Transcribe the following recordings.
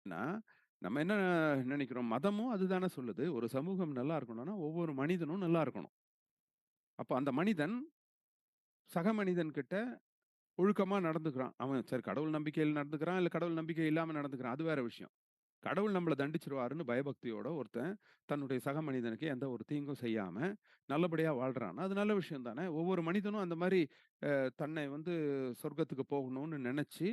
ஏன்னா, நம்ம என்ன நினைக்கிறோம், மதமும் அதுதானே சொல்லுது. ஒரு சமூகம் நல்லா இருக்கணும்னா, ஒவ்வொரு மனிதனும் நல்லா இருக்கணும். அப்ப அந்த மனிதன் சக மனிதன் கிட்ட ஒழுக்கமா நடந்துக்கிறான். அவன் சரி கடவுள் நம்பிக்கையில நடந்துக்கிறான், இல்ல கடவுள் நம்பிக்கை இல்லாம நடந்துக்கிறான். அது வேற விஷயம். கடவுள் நம்மள தண்டிச்சுருவாருன்னு பயபக்தியோட ஒருத்தன் தன்னுடைய சக மனிதனுக்கு எந்த ஒரு தீங்கும் செய்யாம நல்லபடியா வாழ்றான்னா, அது நல்ல விஷயம் தானே! ஒவ்வொரு மனிதனும் அந்த மாரி தன்னை வந்து சொர்க்கத்துக்கு போகணும்னு நெனச்சு,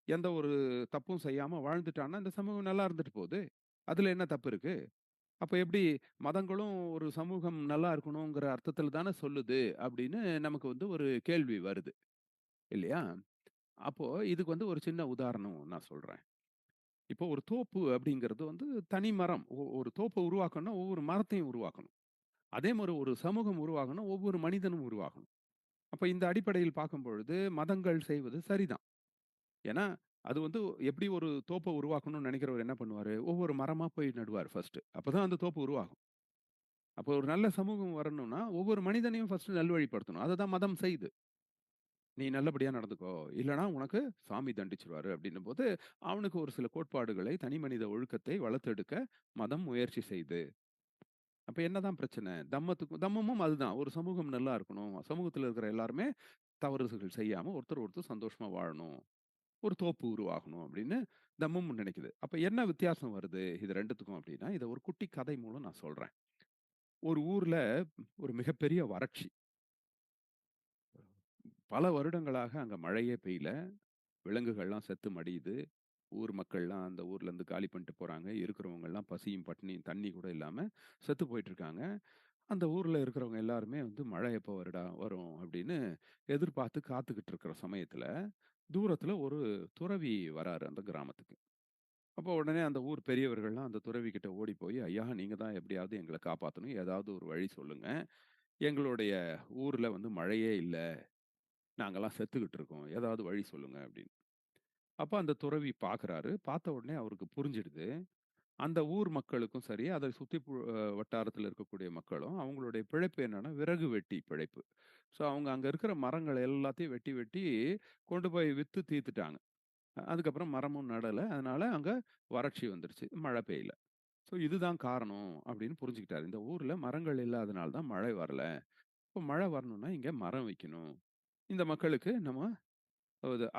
எந்த ஒரு தப்பும் செய்யாம வாழ்ந்துட்டான்னா, இந்த சமூகம் நல்லா இருந்துட்டு போது. அதுல என்ன தப்பு இருக்கு? அப்ப எப்படி மதங்களும் ஒரு சமூகம் நல்லா இருக்கணுங்கிற அர்த்தத்தில தானே சொல்லுது, அப்படின்னு நமக்கு வந்து ஒரு கேள்வி வருது. இல்லையா? அப்போ இதுக்கு வந்து ஒரு சின்ன உதாரணம் நான் சொல்றேன். இப்போ ஒரு தோப்பு அப்படிங்கிறது வந்து தனி மரம். ஒரு தோப்ப உருவாக்கணும்னா ஒவ்வொரு மரத்தையும் உருவாக்கணும். அதே மாரி ஒரு சமூகம் உருவாகணும்னா ஒவ்வொரு மனிதனும் உருவாகணும். அப்ப இந்த அடிப்படையில் பார்க்கும் பொழுது மதங்கள் செய்வது சரிதான். ஏன்னா, அது வந்து எப்படி ஒரு தோப்ப உருவாக்கணும்னு நெனைக்கிறவர் என்ன பண்ணுவாரு? ஒவ்வொரு மரமா போய் நடுவாரு ஃபர்ஸ்ட்டு. அப்பதான் அந்த தோப்பு உருவாகும். அப்போ ஒரு நல்ல சமூகம் வரணும்னா, ஒவ்வொரு மனிதனையும் ஃபர்ஸ்ட்டு நல்வழிப்படுத்தணும். அததான் மதம் செய்யுது. "நீ நல்லபடியா நடந்துக்கோ. இல்லன்னா உனக்கு சாமி தண்டிச்சுருவாரு." அப்படின்னும்போது, அவனுக்கு ஒரு சில கோட்பாடுகளை, தனி மனித ஒழுக்கத்தை வளர்த்தெடுக்க மதம் முயற்சி செய்யுது. அப்ப என்னதான் பிரச்சனை? தம்மமும் அதுதான். ஒரு சமூகம் நல்லா இருக்கணும். சமூகத்துல இருக்கிற எல்லாருமே தவறுகள் செய்யாம ஒருத்தர் ஒருத்தர் சந்தோஷமா வாழணும். ஒரு தோப்பு உருவாகணும் அப்படின்னு தம்மமும் நினைக்குது. அப்ப என்ன வித்தியாசம் வருது இது 2த்துக்கும் அப்படின்னா, இத ஒரு குட்டி கதை மூலம் நான் சொல்றேன். ஒரு ஊர்ல ஒரு மிகப்பெரிய வறட்சி. பல வருடங்களாக அங்க மழையே பெய்யல. விலங்குகள்லாம் செத்து மடியுது. ஊர் மக்கள்லாம் அந்த ஊர்லேருந்து காலி பண்ணிட்டு போறாங்க. இருக்கிறவங்கலாம் பசியும், பட்டினியும் தண்ணி கூட இல்லாம செத்து போயிட்டுருக்காங்க. அந்த ஊர்ல இருக்கிறவங்க எல்லாருமே வந்து மழை எப்போ வருடா வரும் அப்படின்னு எதிர்பார்த்து காத்துக்கிட்டு இருக்கிற சமயத்துல, தூரத்துல ஒரு துறவி வராரு அந்த கிராமத்துக்கு. அப்போ உடனே அந்த ஊர் பெரியவர்கள்லாம் அந்த துறவி கிட்ட ஓடி போய், "ஐயா நீங்க தான் எப்படியாவது எங்கள காப்பாத்தணும். ஏதாவது ஒரு வழி சொல்லுங்க. எங்களுடைய ஊர்ல வந்து மழையே இல்ல. நாங்கலாம் செத்துக்கிட்டு இருக்கோம். ஏதாவது வழி சொல்லுங்க" அப்படின்னு. அப்ப அந்த துறவி பார்க்குறாரு. பார்த்த உடனே அவருக்கு புரிஞ்சிடுது. அந்த ஊர் மக்களுக்கும் சரி, அதை சுத்தி வட்டாரத்தில இருக்கக்கூடிய மக்களும், அவங்களுடைய பிழைப்பு என்னன்னா, விறகு வெட்டி பிழைப்பு. ஸோ, அவங்க அங்க இருக்கிற மரங்கள எல்லாத்தையும் வெட்டி, வெட்டி கொண்டு போய் வித்து தீர்த்துட்டாங்க. அதுக்கப்புறம் மரமும் நடல. அதனால அங்க வறட்சி வந்துருச்சு. மழை பெய்யல. ஸோ, இதுதான் காரணம் அப்படின்னு புரிஞ்சுக்கிட்டாரு. இந்த ஊர்ல மரங்கள் இல்லாதனால தான் மழை வரல. இப்போ மழை வரணும்னா இங்க மரம் வைக்கணும். இந்த மக்களுக்கு நம்ம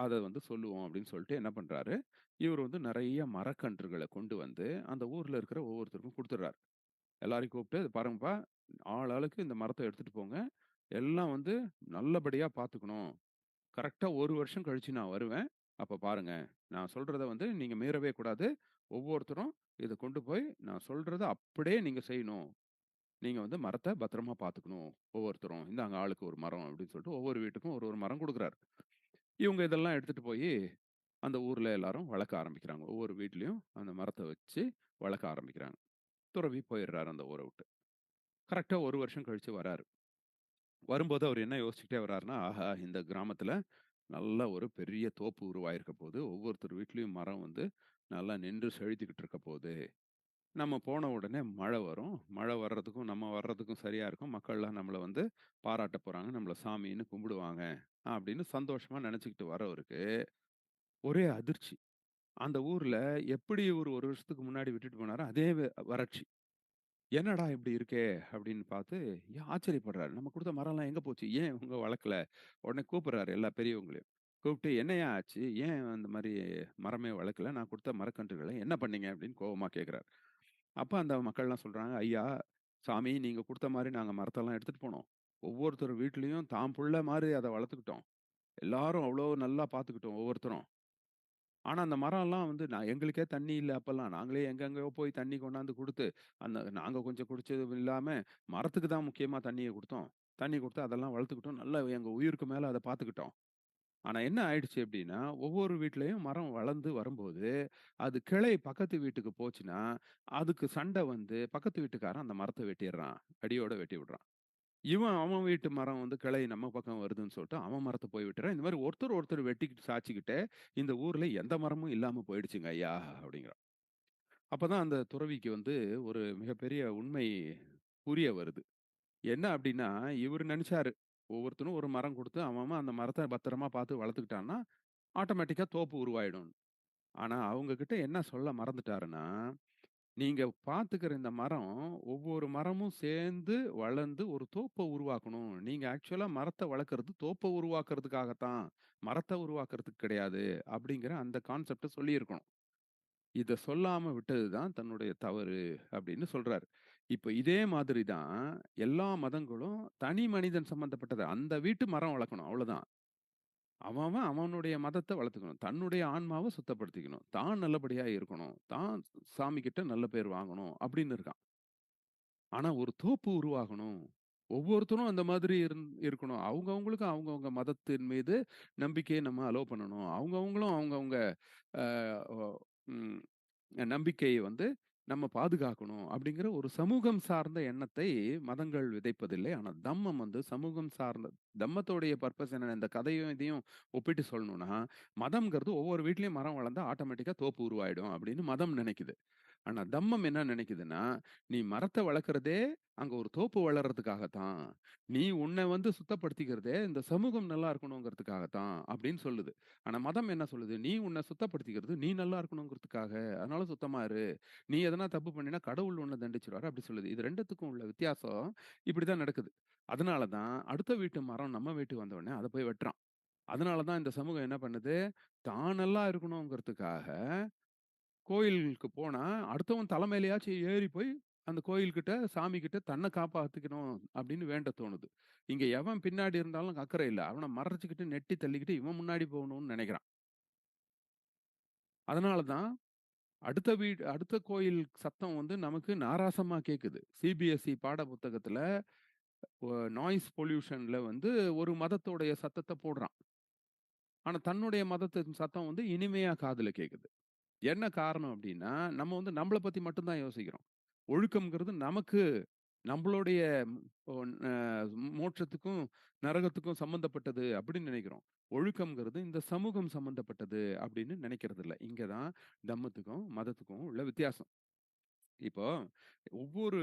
அத வந்து சொல்லுவோம் அப்படின்னு சொல்லிட்டு என்ன பண்றாரு, இவரு வந்து நெறைய மரக்கன்றுகள கொண்டு வந்து அந்த ஊர்ல இருக்கிற ஒவ்வொருத்தருக்கும் குடுத்துடுறாரு. எல்லாரையும் கூப்பிட்டு, "இத பாருங்கப்பா, ஆளாளுக்கு இந்த மரத்த எடுத்துட்டு போங்க. எல்லாம் வந்து நல்லபடியா பார்த்துக்கணும். கரெக்ட்டா 1 வருஷம் கழிச்சு நான் வருவேன். அப்ப பாருங்க. நான் சொல்றத வந்து நீங்க மீறவே கூடாது. ஒவ்வொருத்தரும் இத கொண்டு போய் நான் சொல்றத அப்படியே நீங்க செய்யணும். நீங்க வந்து மரத்த பத்திரமா பார்த்துக்கணும். ஒவ்வொருத்தரும். இந்தாங்க ஆளுக்கு ஒரு மரம்" அப்படின்னு சொல்லிட்டு ஒவ்வொரு வீட்டுக்கும் ஒரு ஒரு மரம் குடுக்குறாரு. இவங்க இதெல்லாம் எடுத்துட்டு போயி அந்த ஊர்ல எல்லாரும் வளர்க்க ஆரம்பிக்கிறாங்க. ஒவ்வொரு வீட்லயும் அந்த மரத்த வச்சு வளர்க்க ஆரம்பிக்கிறாங்க. துறவி போயிடுறாரு அந்த ஊர விட்டு. கரெக்ட்டா 1 வருஷம் கழிச்சு வராரு. வரும்போது அவரு என்ன யோசிச்சுக்கிட்டே வராருன்னா, ஆஹா! இந்த கிராமத்துல நல்ல ஒரு பெரிய தோப்பு உருவாயிருக்க போது. ஒவ்வொருத்தர் வீட்லயும் மரம் வந்து நல்லா நின்று செழித்துக்கிட்டு இருக்க போது. நம்ம போன உடனே மழை வரும். மழை வர்றதுக்கும், நம்ம வர்றதுக்கும் சரியா இருக்கும். மக்கள்லாம் நம்மள வந்து பாராட்ட போறாங்க. நம்மள சாமின்னு கும்பிடுவாங்க. அப்படின்னு சந்தோஷமா நெனச்சுக்கிட்டு வரவருக்கு, ஒரே அதிர்ச்சி. அந்த ஊர்ல எப்படி இவரு 1 வருஷத்துக்கு முன்னாடி விட்டுட்டு போனாரோ, அதே வறட்சி. "என்னடா இப்படி இருக்கே!" அப்படின்னு பார்த்து ஆச்சரியப்படுறாரு. "நம்ம குடுத்த மரம்லாம் எங்க போச்சு? ஏன் இவங்க வளர்க்கல?" உடனே கூப்பிடுறாரு எல்லா பெரியவங்களையும். கூப்பிட்டு, "என்னய்யா ஆச்சு? ஏன் அந்த மாரி மரமே வளர்க்கல? நான் குடுத்த மரக்கன்றுகள என்ன பண்ணீங்க?" அப்படின்னு கோவமா கேட்கிறாரு. அப்ப அந்த மக்கள்லாம் சொல்றாங்க, "ஐயா, சாமி நீங்க குடுத்த மாரி நாங்க மரத்தெல்லாம் எடுத்துட்டு போனோம். ஒவ்வொருத்தர் வீட்லயும் தான் புள்ள மாரி அத வளர்த்துக்கிட்டோம். எல்லாரும் அவ்வளோ நல்லா பார்த்துக்கிட்டோம் ஒவ்வொருத்தரும். ஆனா, அந்த மரம்லாம் வந்து எங்களுக்கே தண்ணி இல்ல அப்பல்லாம். நாங்களே எங்கெங்கேயோ போய் தண்ணி கொண்டாந்து குடுத்து, நாங்க கொஞ்சம் குடிச்சது இல்லாம, மரத்துக்கு தான் முக்கியமா தண்ணிய குடுத்தோம். தண்ணி குடுத்து அதெல்லாம் வளர்த்துக்கிட்டோம். நல்லா எங்க உயிருக்கு மேல அத பார்த்துக்கிட்டோம். ஆனா என்ன ஆயிடுச்சு அப்டின்னா, ஒவ்வொரு வீட்லயும் மரம் வளர்ந்து வரும்போது, அது கிளை பக்கத்து வீட்டுக்கு போச்சுன்னா, அதுக்கு சண்ட வந்து பக்கத்து வீட்டுக்காரன் அந்த மரத்த வெட்டிர்றான். அடியோட வெட்டி விடுறான். அவன் வீட்டு மரம் வந்து கிளை நம்ம பக்கம் வருதுன்னு சொல்லிட்டு, அவன் மரத்த போய் வெட்டுறான். இந்த மாரி ஒருத்தர், ஒருத்தர் வெட்டிக்கிட்டு சாய்ச்சுக்கிட்டு, இந்த ஊர்ல எந்த மரமும் இல்லாம போயிடுச்சுங்க ஐயா! அப்படிங்கிறான். அப்பதான் அந்த துறவிக்கு வந்து ஒரு மிகப்பெரிய உண்மை புரிய வருது. என்ன அப்படின்னா, இவரு நெனச்சாரு, ஒவ்வொருத்தனும் ஒரு மரம் குடுத்து, அவன் அவன் அந்த மரத்த பத்திரமா பார்த்து வளர்த்துக்கிட்டான்னா, ஆட்டோமேட்டிக்கா தோப்பு உருவாயிடும். ஆனா அவங்க கிட்ட என்ன சொல்ல மறந்துட்டாருன்னா, நீங்க பார்த்துக்கிற இந்த மரம், ஒவ்வொரு மரமும் சேர்ந்து வளர்ந்து ஒரு தோப்ப உருவாக்கணும். நீங்க ஆக்சுவலா மரத்த வளர்க்கறது தோப்ப உருவாக்குறதுக்காக தான். மரத்த உருவாக்குறதுக்கு கிடையாது. அப்படிங்கிற அந்த கான்செப்ட்ட சொல்லியிருக்கணும். இத சொல்லாம விட்டது தான் தன்னுடைய தவறு அப்படின்னு சொல்றாரு. இப்ப இதே மாதிரி தான் எல்லா மதங்களும் தனி மனிதன் சம்பந்தப்பட்டது. அந்த வீட்டு மரம் வளர்க்கணும் அவ்வளோதான். அவன் அவனுடைய மதத்த வளர்த்துக்கணும். தன்னுடைய ஆன்மாவ சுத்தப்படுத்திக்கணும். தான் நல்லபடியா இருக்கணும். தான் சாமி கிட்ட நல்ல பேர் வாங்கணும் அப்படின்னு இருக்கான். ஆனா ஒரு தோப்பு உருவாகணும். ஒவ்வொருத்தரும் அந்த மாதிரி இருக்கணும். அவங்கவங்களுக்கு அவங்கவங்க மதத்தின் மீது நம்பிக்கைய நம்ம அலோவ் பண்ணணும். அவங்கவங்களும் அவங்கவங்க அ ஒ ம் நம்பிக்கைய வந்து நம்ம பாதுகாக்கணும். அப்படிங்கிற ஒரு சமூகம் சார்ந்த எண்ணத்தை மதங்கள் விதைப்பதில்லை. ஆனா தம்மம் வந்து சமூகம் சார்ந்த தம்மத்தோடைய பர்ப்பஸ் என்ன? இந்த கதையும் இதையும் ஒப்பிட்டு சொல்லணும்னா, மதம்ங்கிறது ஒவ்வொரு வீட்லயும் மரம் வளர்ந்தா ஆட்டோமேட்டிக்கா தோப்பு உருவாயிடும் அப்படின்னு மதம் நினைக்குது. ஆனா தம்மம் என்ன நினைக்குதுன்னா, நீ மரத்த வளர்க்கிறதே அங்க ஒரு தோப்பு வளர்றதுக்காக தான். நீ உன்ன வந்து சுத்தப்படுத்திக்கிறதே இந்த சமூகம் நல்லா இருக்கணுங்கிறதுக்காக தான் அப்படின்னு சொல்லுது. ஆனா மதம் என்ன சொல்லுது? நீ உன்ன சுத்தப்படுத்திக்கிறது நீ நல்லா இருக்கணுங்கிறதுக்காக. அதனால சுத்தமா இரு. நீ எதனா தப்பு பண்ணினா கடவுள் உன்ன தண்டிச்சுருவாரு அப்படி சொல்லுது. இது 2த்துக்கும் உள்ள வித்தியாசம் இப்படிதான் நடக்குது. அதனால தான் அடுத்த வீட்டு மரம் நம்ம வீட்டுக்கு வந்த உடனே அத போய் வெட்டுறான். அதனால தான் இந்த சமூகம் என்ன பண்ணுது? தான் நல்லா இருக்கணுங்கிறதுக்காக கோயிலுக்கு போனா, அடுத்தவன் தல மேலயாச்சும் ஏறி போய், அந்த கோயில்கிட்ட, சாமி கிட்ட தன்ன காப்பாத்திக்கணும் அப்படின்னு வேண்ட தோணுது. இங்க எவன் பின்னாடி இருந்தாலும் அக்கறை இல்ல. அவன மறைச்சுக்கிட்டு, நெட்டி தள்ளிக்கிட்டு இவன் முன்னாடி போகணும்னு நெனைக்கிறான். அதனால தான் அடுத்த கோயில் சத்தம் வந்து நமக்கு நாராசமா கேட்குது. சிபிஎஸ்இ பாட புத்தகத்துல நாய்ஸ் பொல்யூஷன்ல வந்து ஒரு மதத்தோடைய சத்தத்த போடுறான். ஆனா தன்னுடைய மதத்தின் சத்தம் வந்து இனிமையா காதுல கேட்குது. என்ன காரணம் அப்டின்னா, நம்ம வந்து நம்மள பத்தி மட்டும் தான் யோசிக்கிறோம். ஒழுக்கம்ங்கிறது நமக்கு நம்மளுடைய ஒன் அ மோட்சத்துக்கும், நரகத்துக்கும் சம்மந்தப்பட்டது அப்படின்னு நினைக்கிறோம். ஒழுக்கம்ங்கிறது இந்த சமூகம் சம்மந்தப்பட்டது அப்படின்னு நினைக்கிறதில்ல. இங்க தான் தம்மத்துக்கும், மதத்துக்கும் உள்ள வித்தியாசம். இப்போ ஒவ்வொரு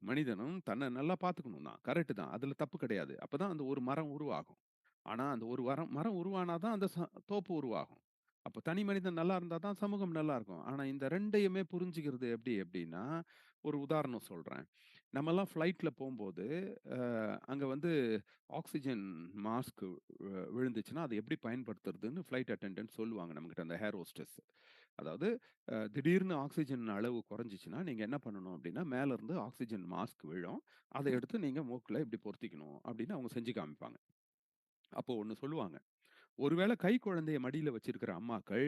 மனிதனும் தன்ன நல்லா பார்த்துக்கணும் தான். கரெக்ட் தான். அதுல தப்பு கிடையாது. அப்பதான் அந்த ஒரு மரம் உருவாகும். ஆனா, அந்த ஒரு மரம் உருவானா தான் அந்த தோப்பு உருவாகும். அப்ப தனி மனிதன் நல்லா இருந்தா தான் சமூகம் நல்லா இருக்கும். ஆனா, இந்த 2யுமே புரிஞ்சுக்கிறது எப்படி அப்படின்னா, ஒரு உதாரணம் சொல்றேன். நம்மலாம் ஃப்ளைட்ல போம்போது, அ அங்க வந்து ஆக்ஸிஜன் மாஸ்க் விழுந்துச்சுன்னா, அத எப்படி பயன்படுத்துறதுன்னு ஃப்ளைட் அட்டெண்டன்ட் சொல்லுவாங்க நம்மகிட்ட அந்த ஏர் ஹோஸ்டஸ். அதாவது திடீர்னு ஆக்ஸிஜன் அளவு குறைஞ்சுச்சுன்னா, நீங்க என்ன பண்ணணும் அப்டின்னா, மேலருந்து ஆக்ஸிஜன் மாஸ்க் விழும். அத எடுத்து நீங்க மூக்குல இப்டி பொருத்திக்கணும் அப்டின்னு அவங்க செஞ்சு காமிப்பாங்க. அப்போ ஒண்ணு சொல்லுவாங்க. ஒருவேள கை குழந்தைய மடியில வச்சிருக்கிற அம்மாக்கள்,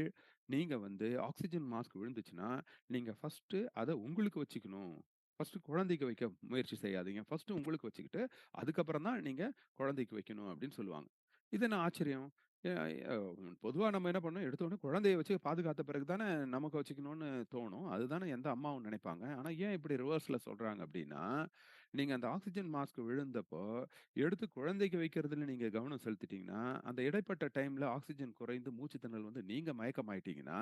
நீங்க வந்து ஆக்ஸிஜன் மாஸ்க் விழுந்துச்சுன்னா, நீங்க ஃபர்ஸ்ட்டு அத உங்களுக்கு வச்சுக்கணும். ஃபர்ஸ்ட்டு குழந்தைக்கு வைக்க முயற்சி செய்யாதீங்க. ஃபர்ஸ்ட்டு உங்களுக்கு வச்சுக்கிட்டு, அதுக்கப்புறம் தான் நீங்க குழந்தைக்கு வைக்கணும் அப்டின்னு சொல்லுவாங்க. இது என்ன ஆச்சரியம்? எ அ பொதுவா நம்ம என்ன பண்ணோம், எடுத்தோனே குழந்தைய வச்சு பாதுகாத்த பிறகு தானே நமக்கு வச்சுக்கணும்னு தோணும். அதுதானே எந்த அம்மாவும் நினைப்பாங்க. ஆனா ஏன் இப்படி ரிவர்ஸ்ல சொல்றாங்க அப்படின்னா, நீங்க அந்த ஆக்ஸிஜன் மாஸ்க் விழுந்தப்போ, எடுத்து குழந்தைக்கு வைக்கிறதுல நீங்க கவனம் செலுத்திட்டீங்கன்னா, அந்த இடைப்பட்ட டைம்ல ஆக்ஸிஜன் குறைந்து மூச்சு திணறல் வந்து நீங்க மயக்கமாயிட்டீங்கன்னா,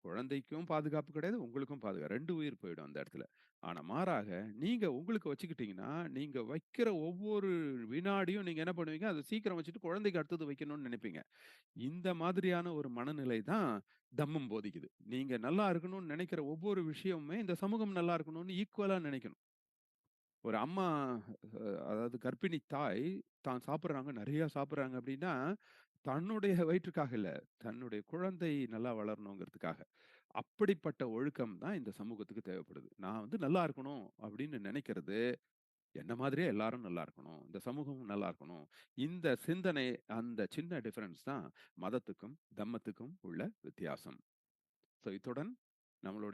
குழந்தைக்கும் பாதுகாப்பு கிடையாது, உங்களுக்கும் 2 உயிர் போயிடும் அந்த இடத்துல. ஆனா மாறாக, நீங்க உங்களுக்கு வச்சுக்கிட்டீங்கன்னா, நீங்க வைக்கிற ஒவ்வொரு வினாடியும் நீங்க என்ன பண்ணுவீங்க, அத சீக்கிரம் வச்சுட்டு குழந்தைக்கு அடுத்தது வைக்கணும்னு நினைப்பீங்க. இந்த மாதிரியான ஒரு மனநிலை தான் தம்மம் போதிக்குது. நீங்க நல்லா இருக்கணும்னு நினைக்கிற ஒவ்வொரு விஷயமுமே இந்த சமூகம் நல்லா இருக்கணும்னு ஈக்குவலா நினைக்கணும். ஒரு அம்மா அதாவது கர்ப்பிணி தாய் தான் சாப்பிடுறாங்க, நெறைய சாப்பிடுறாங்க அப்படின்னா, தன்னுடைய வயிற்றுக்காக இல்ல. தன்னுடைய குழந்தை நல்லா வளரணுங்கிறதுக்காக. அப்படிப்பட்ட ஒழுக்கம் தான் இந்த சமூகத்துக்கு தேவைப்படுது. நான் வந்து நல்லா இருக்கணும் அப்படின்னு நினைக்கிறது, என்ன மாதிரியே எல்லாரும் நல்லா இருக்கணும். இந்த சமூகமும் நல்லா இருக்கணும். இந்த சிந்தனை அந்த சின்ன டிஃபரன்ஸ் தான் மதத்துக்கும், தம்மத்துக்கும் உள்ள வித்தியாசம். ஸோ இத்துடன் நம்மளுடைய